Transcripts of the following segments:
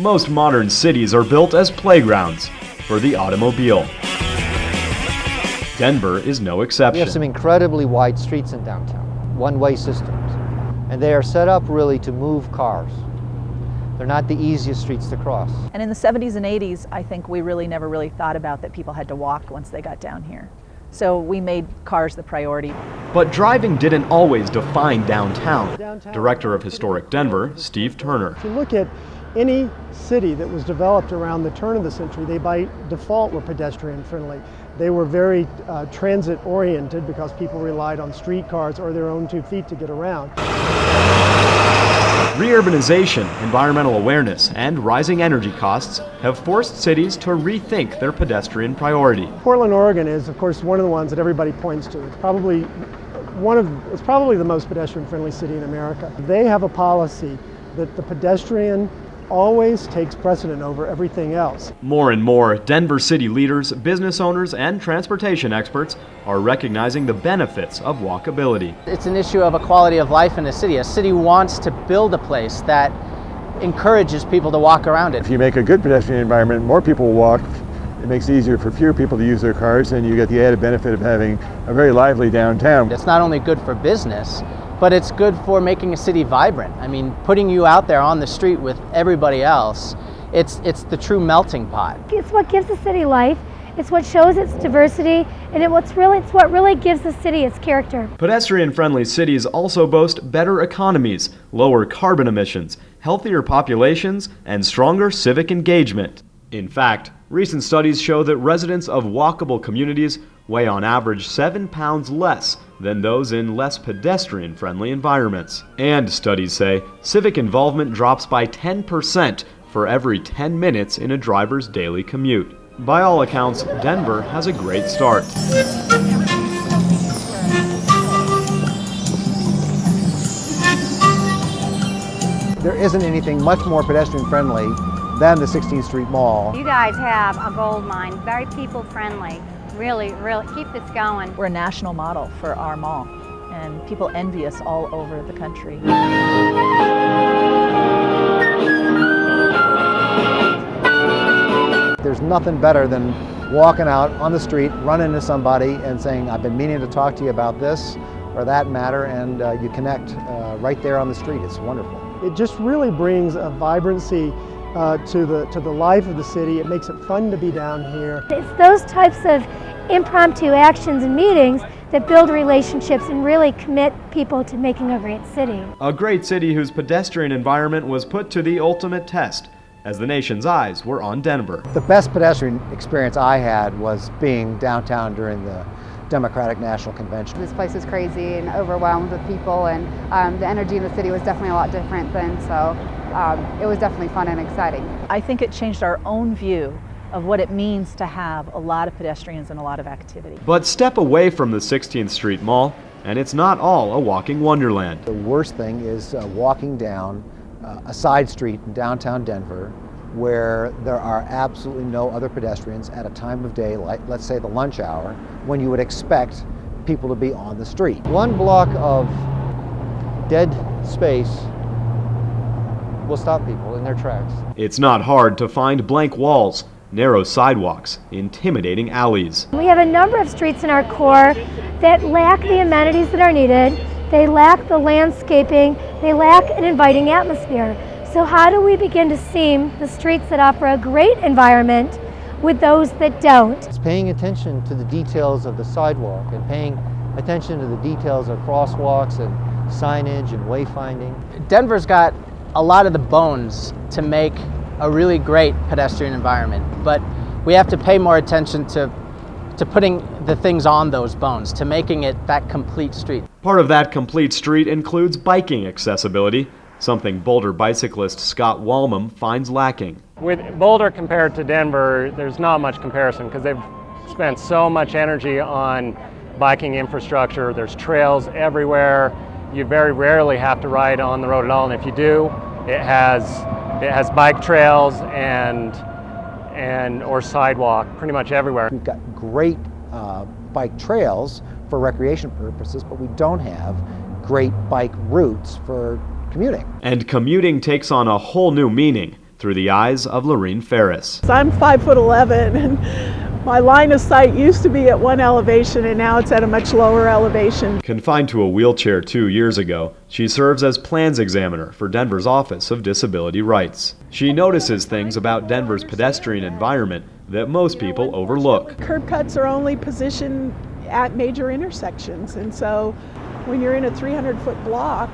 Most modern cities are built as playgrounds for the automobile. Denver is no exception. We have some incredibly wide streets in downtown, one-way systems, and they are set up really to move cars. They're not the easiest streets to cross. And in the 70s and 80s, I think we really never really thought about that people had to walk once they got down here. So we made cars the priority. But driving didn't always define downtown. Director of Historic Denver, Steve Turner. If you look at any city that was developed around the turn of the century, they by default were pedestrian friendly. They were very transit oriented because people relied on streetcars or their own 2 feet to get around. Reurbanization, environmental awareness, and rising energy costs have forced cities to rethink their pedestrian priority. Portland, Oregon is, of course, one of the ones that everybody points to. It's probably the most pedestrian-friendly city in America. They have a policy that the pedestrian always takes precedent over everything else. More and more, Denver city leaders, business owners, and transportation experts are recognizing the benefits of walkability. It's an issue of a quality of life in a city. A city wants to build a place that encourages people to walk around it. If you make a good pedestrian environment, more people will walk. It makes it easier for fewer people to use their cars, and you get the added benefit of having a very lively downtown. It's not only good for business, but it's good for making a city vibrant. I mean, putting you out there on the street with everybody else, it's the true melting pot. It's what gives the city life, it's what shows its diversity, and it's what really gives the city its character. Pedestrian-friendly cities also boast better economies, lower carbon emissions, healthier populations, and stronger civic engagement. In fact, recent studies show that residents of walkable communities weigh on average 7 pounds less than those in less pedestrian-friendly environments. And studies say civic involvement drops by 10% for every 10 minutes in a driver's daily commute. By all accounts, Denver has a great start. There isn't anything much more pedestrian-friendly than the 16th Street Mall. You guys have a gold mine, very people-friendly. Really, keep this going. We're a national model for our mall, and people envy us all over the country. There's nothing better than walking out on the street, running into somebody and saying, I've been meaning to talk to you about this or that matter, and you connect right there on the street. It's wonderful. It just really brings a vibrancy to the life of the city. It makes it fun to be down here. It's those types of impromptu actions and meetings that build relationships and really commit people to making a great city. A great city whose pedestrian environment was put to the ultimate test as the nation's eyes were on Denver. The best pedestrian experience I had was being downtown during the Democratic National Convention. This place was crazy and overwhelmed with people, and the energy in the city was definitely a lot different then, so it was definitely fun and exciting. I think it changed our own view of what it means to have a lot of pedestrians and a lot of activity. But step away from the 16th Street Mall, and it's not all a walking wonderland. The worst thing is walking down a side street in downtown Denver where there are absolutely no other pedestrians at a time of day, like let's say the lunch hour, when you would expect people to be on the street. One block of dead space will stop people in their tracks. It's not hard to find blank walls, narrow sidewalks, intimidating alleys. We have a number of streets in our core that lack the amenities that are needed. They lack the landscaping. They lack an inviting atmosphere. So how do we begin to seam the streets that offer a great environment with those that don't? It's paying attention to the details of the sidewalk and paying attention to the details of crosswalks and signage and wayfinding. Denver's got a lot of the bones to make a really great pedestrian environment, but we have to pay more attention to putting the things on those bones, to making it that complete street. Part of that complete street includes biking accessibility, something Boulder bicyclist Scott Walmum finds lacking. With Boulder compared to Denver, there's not much comparison because they've spent so much energy on biking infrastructure. There's trails everywhere. You very rarely have to ride on the road at all, and if you do, it has bike trails and or sidewalk pretty much everywhere. We've got great bike trails for recreation purposes, but we don't have great bike routes for commuting. And commuting takes on a whole new meaning through the eyes of Laureen Ferris. I'm 5'11", and my line of sight used to be at one elevation and now it's at a much lower elevation. Confined to a wheelchair 2 years ago, she serves as plans examiner for Denver's Office of Disability Rights. She notices things about Denver's pedestrian environment that most people overlook. Curb cuts are only positioned at major intersections, and so when you're in a 300-foot block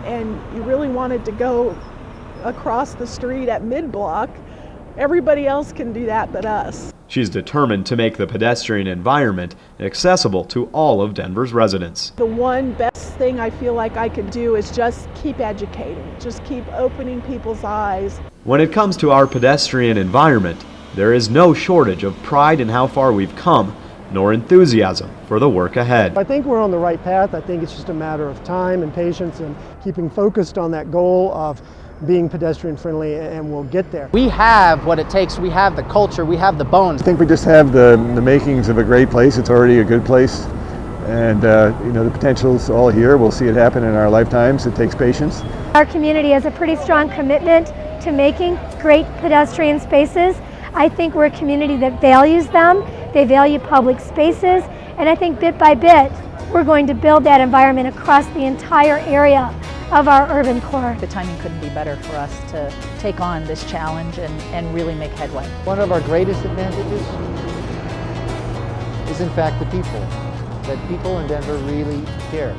and you really wanted to go across the street at mid-block, everybody else can do that but us. She's determined to make the pedestrian environment accessible to all of Denver's residents. The one best thing I feel like I could do is just keep educating, just keep opening people's eyes. When it comes to our pedestrian environment, there is no shortage of pride in how far we've come, nor enthusiasm for the work ahead. I think we're on the right path. I think it's just a matter of time and patience and keeping focused on that goal of being pedestrian friendly, and we'll get there. We have what it takes. We have the culture. We have the bones. I think we just have the makings of a great place. It's already a good place. And the potential's all here. We'll see it happen in our lifetimes. It takes patience. Our community has a pretty strong commitment to making great pedestrian spaces. I think we're a community that values them. They value public spaces, and I think bit by bit we're going to build that environment across the entire area of our urban core. The timing couldn't be better for us to take on this challenge and really make headway. One of our greatest advantages is in fact the people, that people in Denver really care.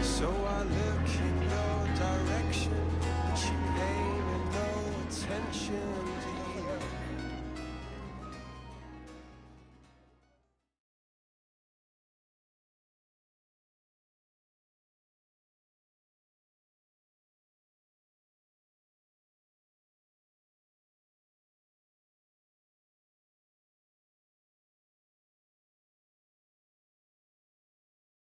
So I look in your direction, but you pay me no attention.